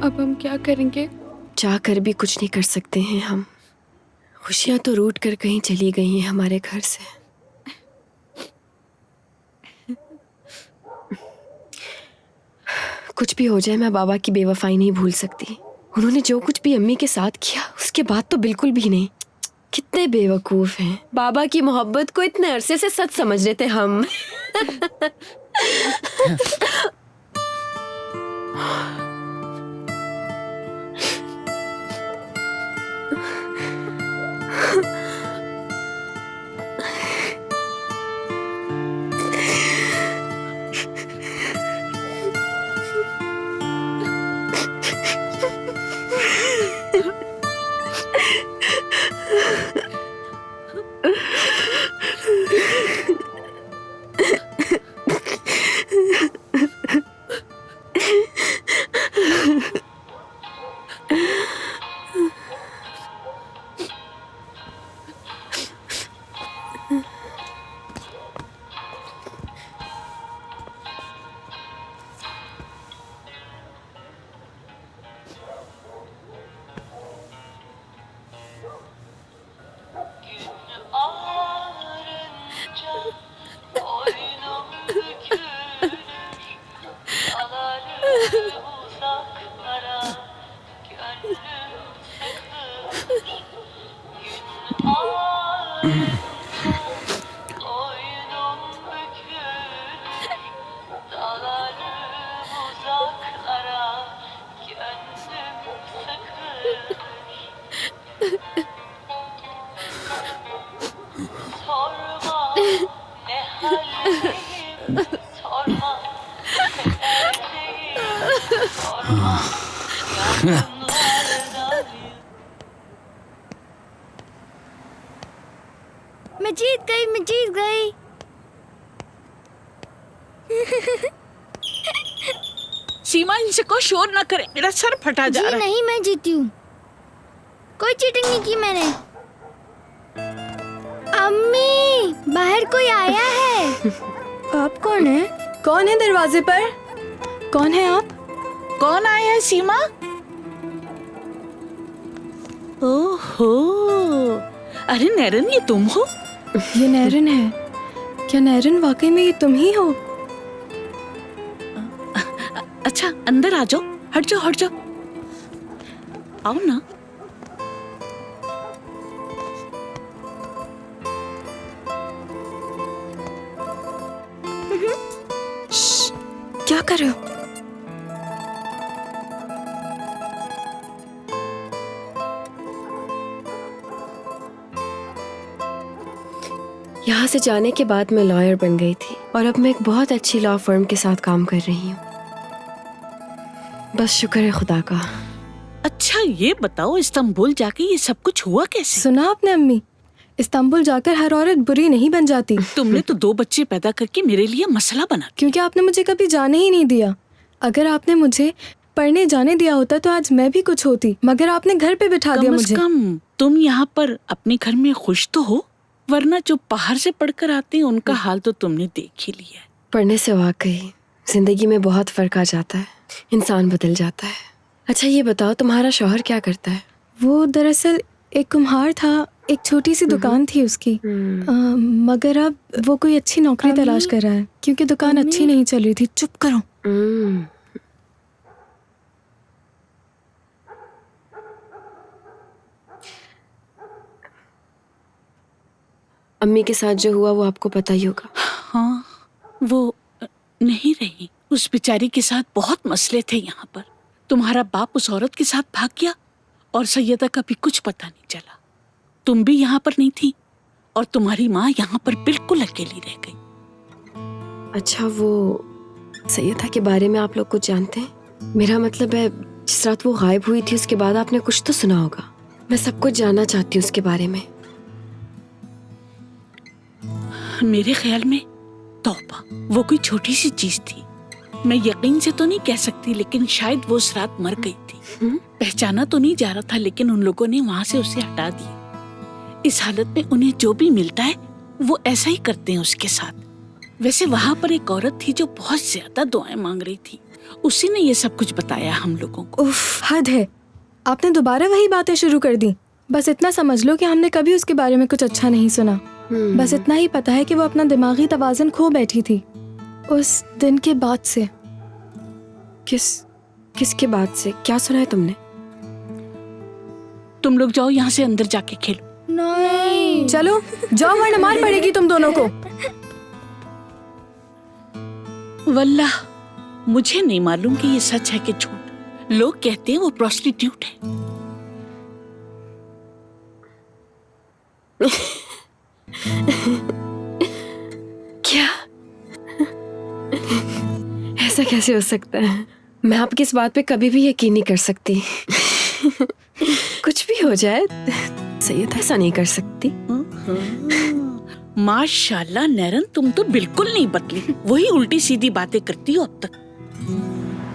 अब हम क्या करेंगे? चाह कर भी कुछ नहीं कर सकते हैं हम। खुशियां तो रूठ कर कहीं चली गई हैं हमारे घर से। कुछ भी हो जाए मैं बाबा की बेवफाई नहीं भूल सकती। उन्होंने जो कुछ भी अम्मी के साथ किया उसके बाद तो बिल्कुल भी नहीं। कितने बेवकूफ हैं। बाबा की मोहब्बत को इतने अरसे से सच समझ रहे थे हम। मैं जीत गई। सीमा, इनसे को शोर ना करे, मेरा सर फटा जा रहा है। नहीं, मैं जीती हूँ। कोई चीटिंग नहीं की मैंने। अम्मी, बाहर कोई आया है। आप कौन है? कौन है दरवाजे पर? कौन है आप? कौन आया है सीमा? ओहो, अरे नैरन, ये तुम हो? ये नैरन है। क्या नैरन वाकई में ये तुम ही हो? अच्छा, अंदर आ जाओ। हट जाओ। आओ ना। क्या कर रहे हो? यहाँ से जाने के बाद मैं लॉयर बन गई थी और अब मैं एक बहुत अच्छी लॉ फर्म के साथ काम कर रही हूँ। बस शुक्र है खुदा का। अच्छा, ये बताओ, इस्तांबुल जाके ये सब कुछ हुआ कैसे? सुना आपने अम्मी? इस्तांबुल जाकर हर औरत बुरी नहीं बन जाती। तुमने तो 2 बच्चे पैदा करके मेरे लिए मसला बना। क्योंकि आपने मुझे कभी जाने ही नहीं दिया। अगर आपने मुझे पढ़ने जाने दिया होता तो आज मैं भी कुछ होती, मगर आपने घर पे बिठा दिया मुझे। कम से कम तुम यहाँ पर अपने घर में खुश तो हो, वरना जो बाहर से पढ़कर आते हैं उनका हाल तो तुमने देख ही लिया है। पढ़ने से वाकई जिंदगी में बहुत फर्क आ जाता है, इंसान बदल जाता है। अच्छा ये बताओ, तुम्हारा शौहर क्या करता है? वो दरअसल एक कुम्हार था, एक छोटी सी दुकान थी उसकी। मगर अब वो कोई अच्छी नौकरी तलाश कर रहा है क्योंकि दुकान अच्छी नहीं चल रही थी। चुप करो। अम्मी के साथ जो हुआ वो आपको पता ही होगा। हाँ, वो नहीं रही। उस बेचारी के साथ बहुत मसले थे यहाँ पर। तुम्हारा बाप उस औरत के साथ भाग गया और सैयदा का भी कुछ पता नहीं चला। तुम भी यहाँ पर नहीं थी और तुम्हारी माँ यहाँ पर बिल्कुल अकेली रह गई। अच्छा, वो सैयदा के बारे में आप लोग कुछ जानते हैं? मेरा मतलब है, जिस रात वो गायब हुई थी उसके बाद आपने कुछ तो सुना होगा। मैं सब कुछ जानना चाहती हूँ उसके बारे में। मेरे ख्याल में तौबा, वो कोई छोटी सी चीज थी। मैं यकीन से तो नहीं कह सकती, लेकिन शायद वो उस रात मर गई थी। पहचाना तो नहीं जा रहा था, लेकिन उन लोगों ने वहां से उसे हटा दिया। इस हालत में उन्हें जो भी मिलता है वो ऐसा ही करते हैं उसके साथ। वैसे वहां पर एक औरत थी जो बहुत ज्यादा दुआएं मांग रही थी। उसी ने ये सब कुछ बताया हम लोगों को। उफ, हद है। आपने दोबारा वही बातें शुरू कर दी। बस इतना समझ लो कि हमने कभी उसके बारे में कुछ अच्छा नहीं सुना। बस इतना ही पता है कि वो अपना दिमागी तवाज़ुन खो बैठी थी उस दिन के बाद से। किसके बाद से? क्या सुना है तुमने? तुम लोग जाओ यहाँ से, अंदर जाके खेलो। नहीं। चलो जाओ, वरना मार पड़ेगी तुम दोनों को। वल्लाह मुझे नहीं मालूम कि ये सच है कि झूठ। लोग कहते हैं वो प्रोस्टिट्यूट है। क्या? ऐसा कैसे हो सकता है? मैं आपकी इस बात पे कभी भी यकीन नहीं कर सकती। कुछ भी हो जाए, सैयद ऐसा नहीं कर सकती। माशाल्लाह नैरन, तुम तो बिल्कुल नहीं बदली, वही उल्टी सीधी बातें करती हो अब तक।